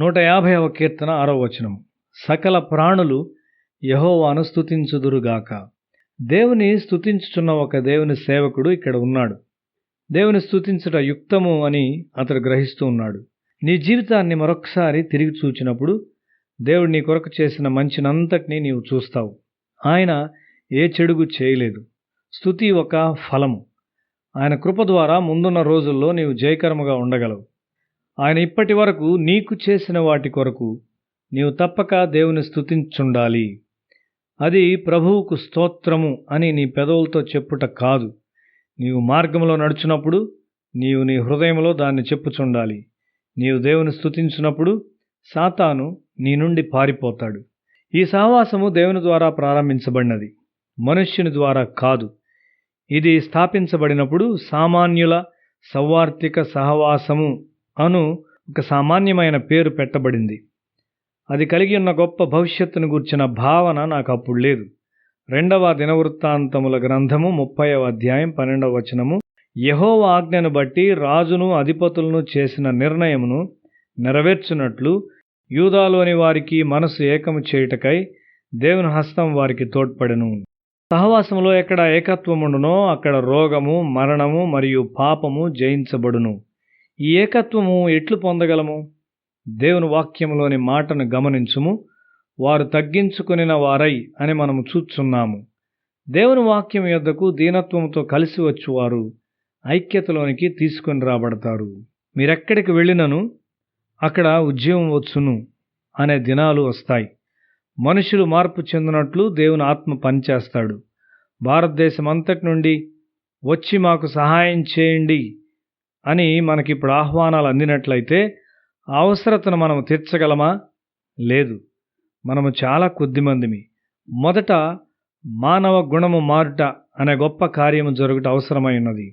150వ కీర్తన 6వ వచనం. సకల ప్రాణులు యెహోవాను స్తుతించుదురుగాక. దేవుని స్తుతించుచున్న ఒక దేవుని సేవకుడు ఇక్కడ ఉన్నాడు. దేవుని స్తుతించుట యుక్తము అని అతడు గ్రహిస్తూ ఉన్నాడు. నీ జీవితాన్ని మరొకసారి తిరిగి చూచినప్పుడు దేవుడు నీ కొరకు చేసిన మంచినంతటినీ నీవు చూస్తావు. ఆయన ఏ చెడుగు చేయలేదు. స్తుతి ఒక ఫలము. ఆయన కృప ద్వారా ముందున్న రోజుల్లో నీవు జయకరముగా ఉండగలవు. ఆయన ఇప్పటి వరకు నీకు చేసిన వాటి కొరకు నీవు తప్పక దేవుని స్తుతించుండాలి. అది ప్రభువుకు స్తోత్రము అని నీ పెదవులతో చెప్పుట కాదు. నీవు మార్గంలో నడుచున్నప్పుడు నీవు నీ హృదయంలో దాన్ని చెప్పుచుండాలి. నీవు దేవుని స్తుతించినప్పుడు సాతాను నీ నుండి పారిపోతాడు. ఈ సహవాసము దేవుని ద్వారా ప్రారంభించబడినది, మనుష్యుని ద్వారా కాదు. ఇది స్థాపించబడినప్పుడు సామాన్యుల సౌవార్తిక సహవాసము అను ఒక సామాన్యమైన పేరు పెట్టబడింది. అది కలిగి ఉన్న గొప్ప భవిష్యత్తును గూర్చిన భావన నాకు అప్పుడు లేదు. 2వ దినవృత్తాంతముల గ్రంథము 30వ అధ్యాయం 12వ వచనము. యెహోవా ఆజ్ఞను బట్టి రాజును అధిపతులను చేసిన నిర్ణయమును నెరవేర్చునట్లు యూదాలోని వారికి మనసు ఏకము చేయుటకై దేవుని హస్తం వారికి తోడ్పడెను. సహవాసములో ఎక్కడ ఏకత్వముండునో అక్కడ రోగము, మరణము మరియు పాపము జయించబడును. ఈ ఏకత్వము ఎట్లు పొందగలము? దేవుని వాక్యములోని మాటను గమనించుము. వారు తగ్గించుకొనిన వారై అని మనము చూచున్నాము. దేవుని వాక్యం యొద్దకు దీనత్వముతో కలిసి వచ్చువారు ఐక్యతలోనికి తీసుకొని రాబడతారు. మీరెక్కడికి వెళ్ళినను అక్కడ ఉద్యమం వచ్చును అనే దినాలు వస్తాయి. మనుషులు మార్పు చెందినట్లు దేవుని ఆత్మ పనిచేస్తాడు. భారతదేశం అంతటి నుండి వచ్చి మాకు సహాయం చేయండి అని మనకిప్పుడు ఆహ్వానాలు అందినట్లయితే ఆ అవసరతను మనము తీర్చగలమా? లేదు. మనము చాలా కొద్దిమందిమి. మొదట మానవ గుణము మారుట అనే గొప్ప కార్యము జరుగుట అవసరమై ఉన్నది.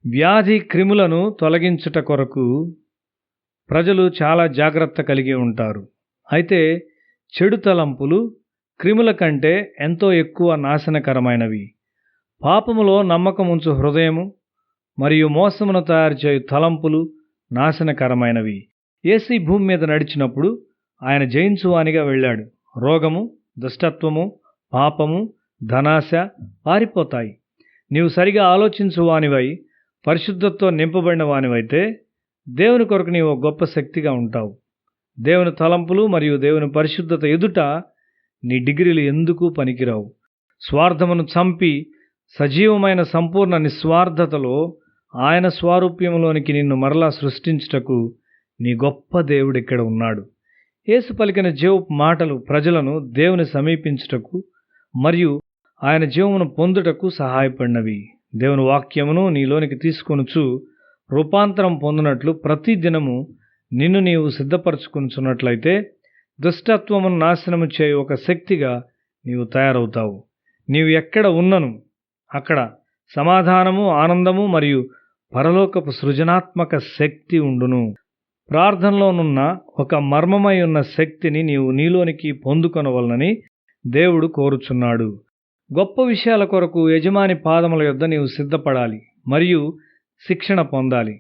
వ్యాధి క్రిములను తొలగించుట కొరకు ప్రజలు చాలా జాగ్రత్త కలిగి ఉంటారు. అయితే చెడు తలంపులు క్రిముల కంటే ఎంతో ఎక్కువ నాశనకరమైనవి. పాపములో నమ్మకముంచు హృదయము మరియు మోసమును తయారు చేయు తలంపులు నాశనకరమైనవి. యేసు ఈ భూమి మీద నడిచినప్పుడు ఆయన జయించువానిగా వెళ్ళాడు. రోగము, దుష్టత్వము, పాపము, ధనాశ పారిపోతాయి. నీవు సరిగా ఆలోచించువానివై పరిశుద్ధతో నింపబడిన వానివైతే దేవుని కొరకు నీవు గొప్ప శక్తిగా ఉంటావు. దేవుని తలంపులు మరియు దేవుని పరిశుద్ధత ఎదుట నీ డిగ్రీలు ఎందుకు పనికిరావు. స్వార్థమును చంపి సజీవమైన సంపూర్ణ నిస్వార్థతలో ఆయన స్వారూప్యంలోనికి నిన్ను మరలా సృష్టించుటకు నీ గొప్ప దేవుడు ఇక్కడ ఉన్నాడు. యేసు పలికిన జీవపు మాటలు ప్రజలను దేవుని సమీపించుటకు మరియు ఆయన జీవమును పొందుటకు సహాయపడినవి. దేవుని వాక్యమును నీలోనికి తీసుకొనుచు రూపాంతరం పొందినట్లు ప్రతి దినము నిన్ను నీవు సిద్ధపరచుకొనుచున్నట్లయితే దుష్టత్వమును నాశనము చేయు ఒక శక్తిగా నీవు తయారవుతావు. నీవు ఎక్కడ ఉన్నను అక్కడ సమాధానము, ఆనందము మరియు పరలోకపు సృజనాత్మక శక్తి ఉండును. ప్రార్థనలోనున్న ఒక మర్మమై ఉన్న శక్తిని నీవు నీలోనికి పొందుకొనవలనని దేవుడు కోరుచున్నాడు. గొప్ప విషయాల కొరకు యజమాని పాదముల యొద్ద నీవు సిద్ధపడాలి మరియు శిక్షణ పొందాలి.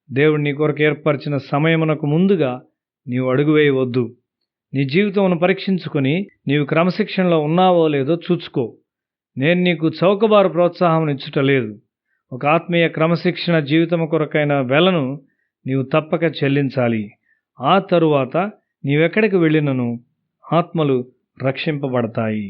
దేవుడు నీ కొరకు ఏర్పరిచిన సమయమునకు ముందుగా నీవు అడుగు వేయవద్దు. నీ జీవితమును పరీక్షించుకొని నీవు క్రమశిక్షణలో ఉన్నావో లేదో చూచుకో. నేను నీకు చౌకబారు ప్రోత్సాహం ఇచ్చుటలేదు. ఒక ఆత్మీయ క్రమశిక్షణ జీవితము కొరకైన వెలను నీవు తప్పక చెల్లించాలి. ఆ తరువాత నీవెక్కడికి వెళ్ళినను ఆత్మలు రక్షింపబడతాయి.